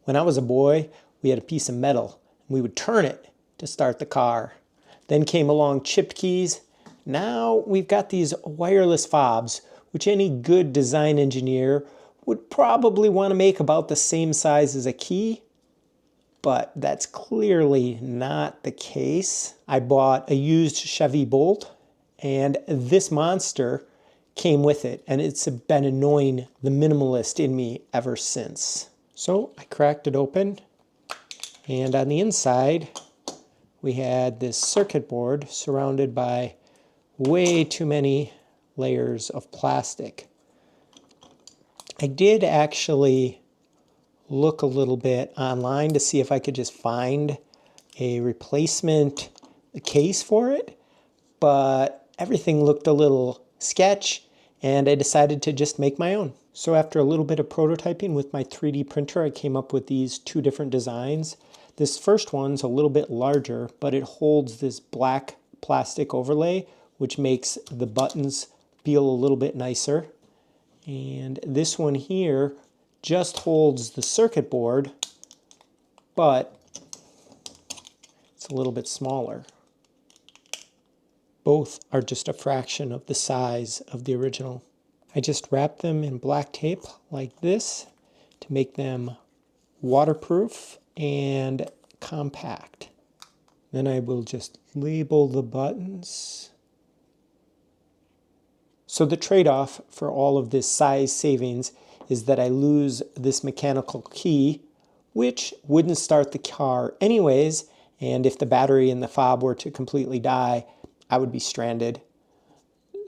When I was a boy, we had a piece of metal. We would turn it to start the car. Then came along chipped keys. Now we've got these wireless fobs, which any good design engineer would probably want to make about the same size as a key, but that's clearly not the case. I bought a used Chevy Bolt, and this monster came with it, and it's been annoying the minimalist in me ever since. So I cracked it open, and on the inside we had this circuit board surrounded by way too many layers of plastic. I did actually look a little bit online to see if I could just find a replacement case for it, but everything looked a little sketch, and I decided to just make my own. So after a little bit of prototyping with my 3D printer, I came up with these two different designs. This first one's a little bit larger, but it holds this black plastic overlay, which makes the buttons feel a little bit nicer. And this one here just holds the circuit board, but it's a little bit smaller. Both are just a fraction of the size of the original. I just wrapped them in black tape like this to make them waterproof and compact. Then I will just label the buttons. So the trade-off for all of this size savings is that I lose this mechanical key, which wouldn't start the car anyways, and if the battery in the fob were to completely die, I would be stranded.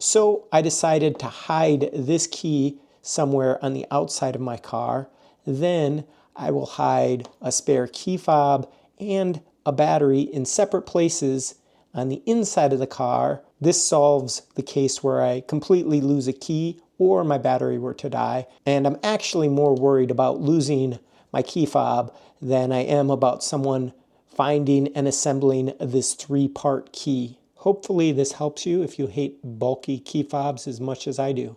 So I decided to hide this key somewhere on the outside of my car. Then I will hide a spare key fob and a battery in separate places on the inside of the car. This solves the case where I completely lose a key or my battery were to die. And I'm actually more worried about losing my key fob than I am about someone finding and assembling this 3-part key. Hopefully this helps you if you hate bulky key fobs as much as I do.